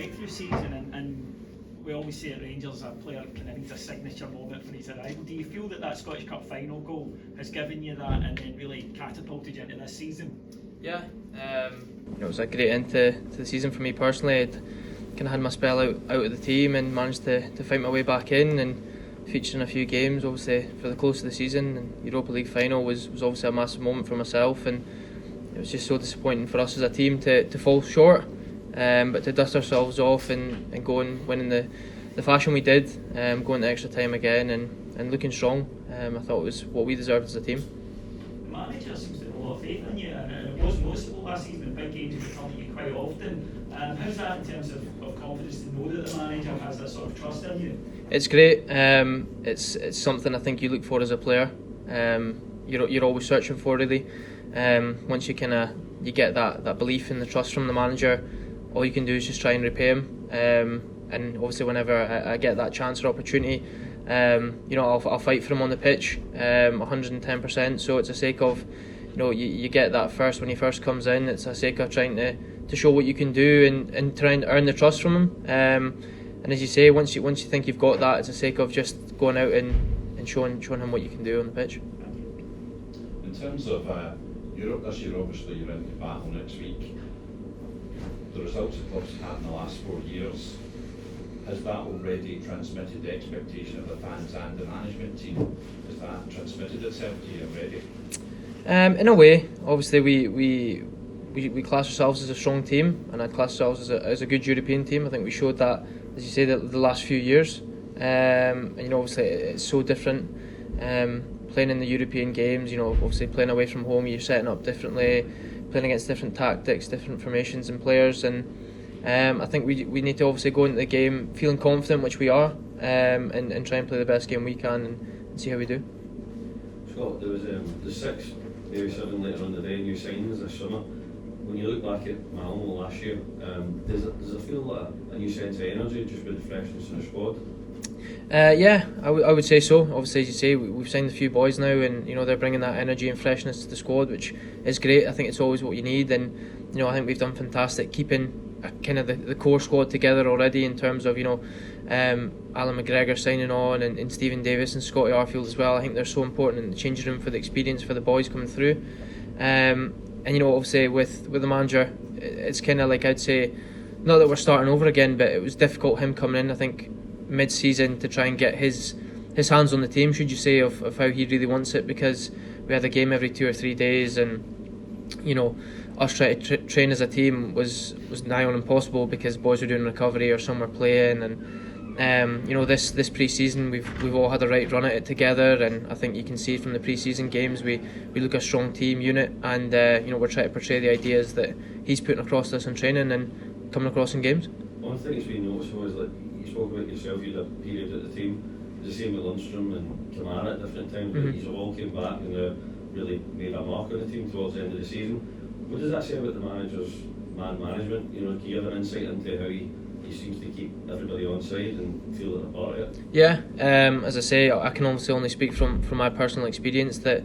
breakthrough season, and we always say at Rangers a player kind of needs a signature moment for his arrival. Do you feel that Scottish Cup final goal has given you that and then really catapulted you into this season? Yeah, it was a great end to the season for me personally. I'd kind of had my spell out of the team and managed to fight my way back in and featured in a few games obviously for the close of the season, and Europa League final was obviously a massive moment for myself, and it was just so disappointing for us as a team to fall short, but to dust ourselves off and go and win in the fashion we did, going to extra time again and looking strong. I thought it was what we deserved as a team. The manager seems to have a lot of faith in you, and it was noticeable last season in big games we come to you quite often. How's that in terms of confidence to know that the manager has that sort of trust in you? It's great. It's something I think you look for as a player. You're always searching for, really. Once you you get that belief and the trust from the manager, all you can do is just try and repay him. And obviously, whenever I get that chance or opportunity, I'll fight for him on the pitch, 110%. So it's a sake of, you get that first when he first comes in. It's a sake of trying to show what you can do and trying to earn the trust from him. And as you say, once you think you've got that, it's a sake of just going out and showing him what you can do on the pitch. In terms of Europe this year, obviously you're into battle next week. The results the club's had in the last 4 years, has that already transmitted the expectation of the fans and the management team? Has that transmitted itself to you already? In a way, obviously we class ourselves as a strong team, and I'd class ourselves as a good European team. I think we showed that, as you say, the last few years. And obviously it's so different. Playing in the European games, obviously playing away from home, you're setting up differently, playing against different tactics, different formations and players, and I think we need to obviously go into the game feeling confident, which we are, and try and play the best game we can and see how we do. Scott, there was the 6, maybe 7 later on the day, new signings this summer. When you look back at Malmo last year, does it feel like a new sense of energy just with the freshness in the squad? Yeah, I would say so. Obviously, as you say, we've signed a few boys now, and they're bringing that energy and freshness to the squad, which is great. I think it's always what you need, and I think we've done fantastic keeping kind of the core squad together already, in terms of Alan McGregor signing on and Stephen Davis and Scotty Arfield as well. I think they're so important in the changing room for the experience for the boys coming through. And obviously with the manager, it's kind of like, I'd say, not that we're starting over again, but it was difficult him coming in, I think, mid-season to try and get his hands on the team, should you say, of how he really wants it, because we had a game every 2 or 3 days, and us trying to train as a team was nigh on impossible, because boys were doing recovery or some were playing, and this pre-season we've all had a right run at it together, and I think you can see from the pre-season games we look a strong team unit, and we're trying to portray the ideas that he's putting across to us in training and coming across in games. One thing that's been noticeable is, like you spoke about yourself, you had a period at the team. It's the same with Lundstrom and Kamara at different times, but these all came back and really made a mark on the team towards the end of the season. What does that say about the manager's man management? Do you have an insight into how he seems to keep everybody on side and feel that they're part of it? Yeah, as I say, I can obviously only speak from my personal experience, that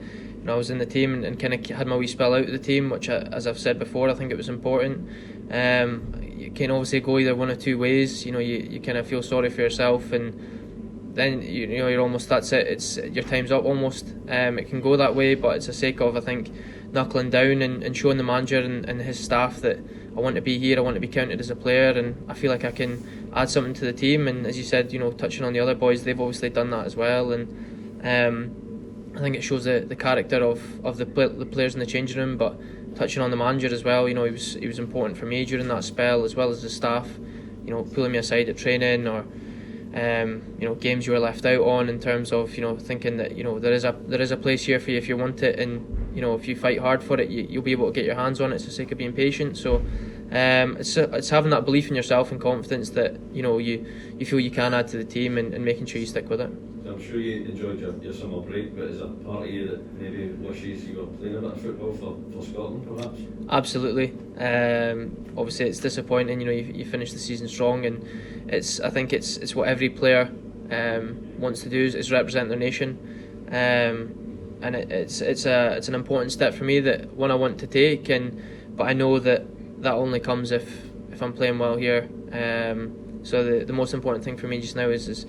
I was in the team and kind of had my wee spell out of the team, which, as I've said before, I think it was important. You can obviously go either one or two ways. You kind of feel sorry for yourself, and then you're almost, that's it. It's your time's up almost. It can go that way, but it's a sake of, I think, knuckling down and showing the manager and his staff that I want to be here, I want to be counted as a player, and I feel like I can add something to the team. And as you said, touching on the other boys, they've obviously done that as well, and I think it shows the character of the players in the changing room. But touching on the manager as well, he was important for me during that spell, as well as the staff, pulling me aside at training, or games you were left out on, in terms of thinking that there is a place here for you if you want it, and if you fight hard for it, you'll be able to get your hands on it. It's the sake of being patient. So it's having that belief in yourself and confidence that you feel you can add to the team, and making sure you stick with it. I'm sure you enjoyed your summer break, but is there part of you that maybe wishes you were playing a bit of football for Scotland, perhaps? Absolutely. Obviously, it's disappointing. You finish the season strong, and I think it's what every player wants to do is represent their nation, and it's an important step for me, that one I want to take, but I know that only comes if if I'm playing well here. So the most important thing for me just now is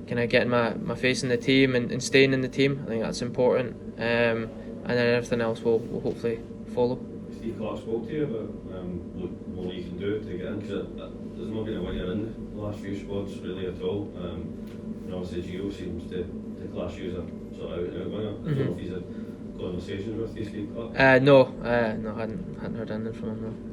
kind of getting my face in the team and staying in the team. I think that's important, and then everything else will hopefully follow. Steve Clark spoke to you about what you can do to get in, because there's not been a winner in the last few squads really at all. And obviously Gio seems to class you as a sort of out and out winger. I don't know if he's had conversations with you, Steve Clark. No, hadn't heard anything from him. No.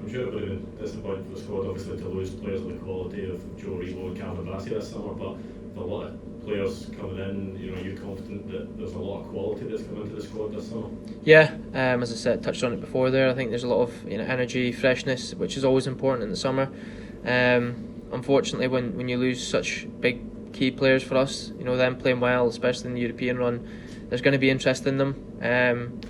I'm sure it would have been disappointing for the squad, obviously, to lose players of the quality of Joe Rebo and Cam Brassi this summer, but with a lot of players coming in, are you confident that there's a lot of quality that's come into the squad this summer? Yeah, as I said, touched on it before there, I think there's a lot of energy, freshness, which is always important in the summer. Unfortunately, when you lose such big key players for us, them playing well, especially in the European run, there's going to be interest in them.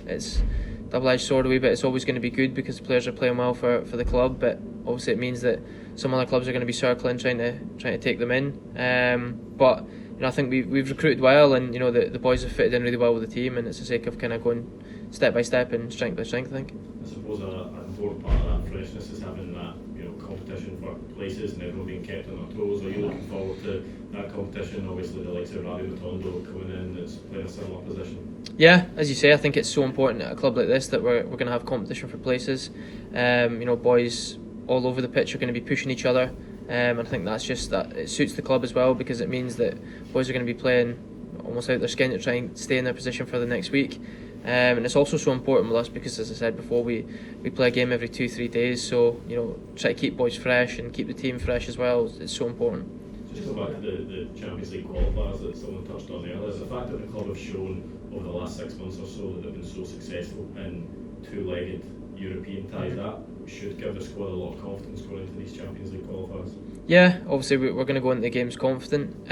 It's double-edged sword a wee bit. It's always going to be good because the players are playing well for the club, but obviously it means that some other clubs are going to be circling, trying to take them in. But I think we've recruited well, and the boys have fitted in really well with the team, and it's a sake of kind of going step by step and strength by strength, I think. I suppose an important part of that freshness is having that competition for places and everyone being kept on their toes. Are you looking forward to that competition? Obviously the likes of Radio Rotondo coming in that's playing a similar position. Yeah, as you say, I think it's so important at a club like this that we're going to have competition for places. Boys all over the pitch are going to be pushing each other, and I think that's just that it suits the club as well, because it means that boys are going to be playing almost out their skin to try and stay in their position for the next week. And it's also so important with us because, as I said before, we play a game every 2-3 days, so try to keep boys fresh and keep the team fresh as well. It's so important. Just go back to the Champions League qualifiers that someone touched on earlier. Is the fact that the club have shown over the last 6 months or so that they've been so successful in two-legged European ties, that should give the squad a lot of confidence going into these Champions League qualifiers. Yeah, obviously we're going to go into the games confident,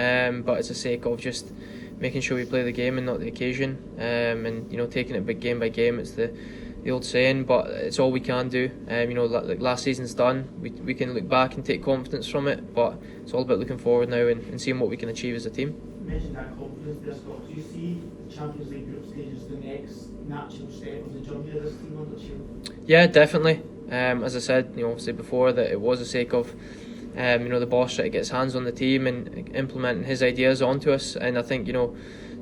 but it's a sake of just making sure we play the game and not the occasion, and taking it big game by game. It's the old saying, but it's all we can do. Like last season's done, we can look back and take confidence from it, but it's all about looking forward now and seeing what we can achieve as a team. You mentioned that confidence there, Scott. Do you see the Champions League group stage as the next natural step of the journey of this team under Shield? Yeah, definitely. As I said, obviously before, that it was a sake of the boss trying to get his hands on the team and implementing his ideas onto us, and I think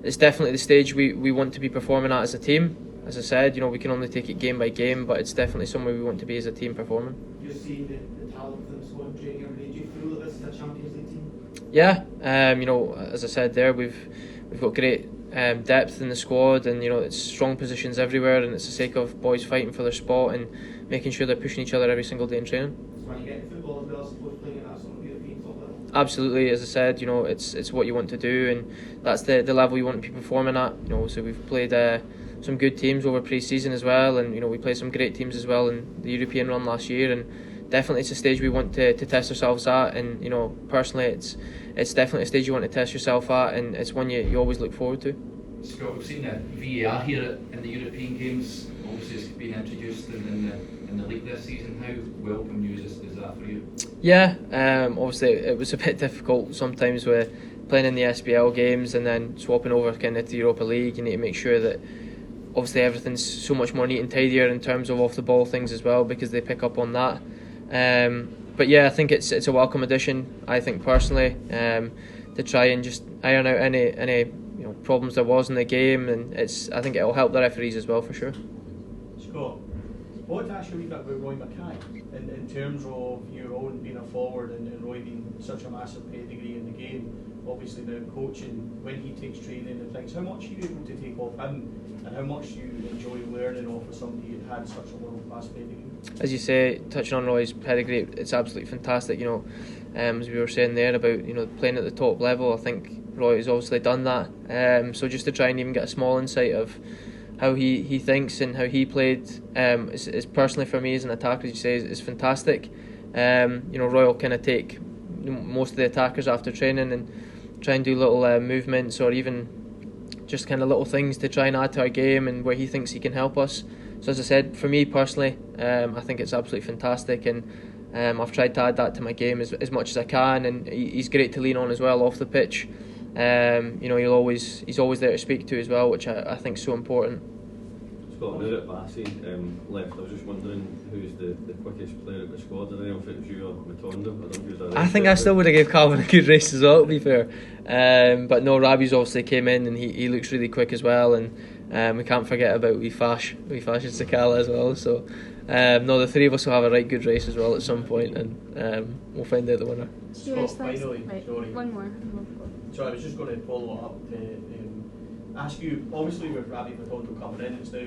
it's definitely the stage we want to be performing at as a team. As I said, we can only take it game by game, but it's definitely somewhere we want to be as a team performing. You're seeing the talent of them squad training every day. Do you feel that this is a Champions League team? Yeah, as I said there, we've got great depth in the squad, and it's strong positions everywhere, and it's a sake of boys fighting for their spot and making sure they're pushing each other every single day in training. So when you get to football as well, I suppose playing at that sort of European top level. Absolutely, as I said, it's what you want to do, and that's the level you want to be performing at. So we've played some good teams over pre-season as well, and we played some great teams as well in the European run last year, and definitely it's a stage we want to test ourselves at, and personally it's definitely a stage you want to test yourself at, and it's one you always look forward to. Scott, we've seen VAR here in the European games. Obviously it's been introduced in the league this season. How welcome news is that for you? Yeah, obviously it was a bit difficult sometimes with playing in the SBL games and then swapping over kind of to the Europa League. You need to make sure that obviously everything's so much more neat and tidier in terms of off the ball things as well, because they pick up on that. But yeah, I think it's a welcome addition, I think personally, to try and just iron out any problems there was in the game, and I think it'll help the referees as well for sure. Scott, I want to ask you a wee bit about Roy Mackay in terms of your own being a forward and Roy being such a massive pedigree in the game. Obviously now coaching, when he takes training and things, how much are you able to take off him, and how much do you enjoy learning off of somebody that had such a world-class pedigree? As you say, touching on Roy's pedigree, it's absolutely fantastic. As we were saying there about playing at the top level, I think Roy has obviously done that. So just to try and even get a small insight of how he thinks and how he played, is personally for me as an attacker, as you say, is fantastic. Roy will kind of take most of the attackers after training and try and do little movements, or even just kind of little things to try and add to our game and where he thinks he can help us. So as I said, for me personally, I think it's absolutely fantastic, and I've tried to add that to my game as much as I can, and he's great to lean on as well off the pitch. He's always there to speak to as well, which I think is so important. Scott, now that Bassey left, I was just wondering who's the quickest player at the squad. I don't know if it was you or Matondo. I don't know who's that. I think I still would have gave Calvin a good race as well, to be fair. But no, Rabi's obviously came in and he looks really quick as well, and we can't forget about wee Fash and Sakala as well. So no, the three of us will have a right good race as well at some point, and we'll find out the winner. Scott, finally, right, sorry. one more. So I was just going to follow up to ask you, obviously with Rabi Matondo coming in, it's now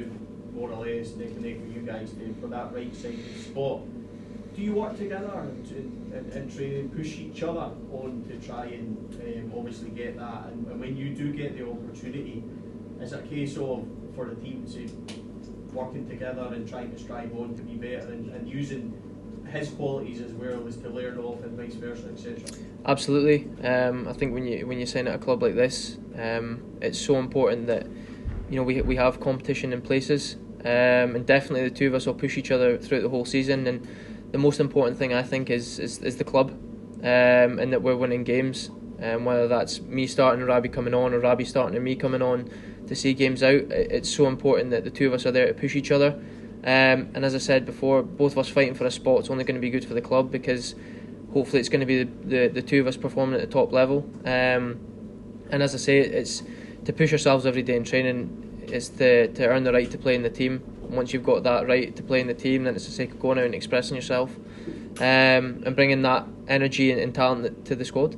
more or less neck and neck with you guys for that right side spot. Do you work together and train and push each other on to try and obviously get that? And when you do get the opportunity, is it a case of for the team to working together and trying to strive on to be better and using his qualities as well as to learn off and vice versa, etc.? Absolutely. I think when you sign at a club like this, it's so important that we have competition in places, and definitely the two of us will push each other throughout the whole season. And the most important thing I think is the club, and that we're winning games. Whether that's me starting and Rabi coming on, or Rabi starting and me coming on to see games out, it's so important that the two of us are there to push each other. And as I said before, both of us fighting for a spot is only going to be good for the club, because hopefully it's going to be the two of us performing at the top level. And as I say, it's to push ourselves every day in training. It's to earn the right to play in the team. Once you've got that right to play in the team, then it's the sake of going out and expressing yourself, and bringing that energy and talent to the squad.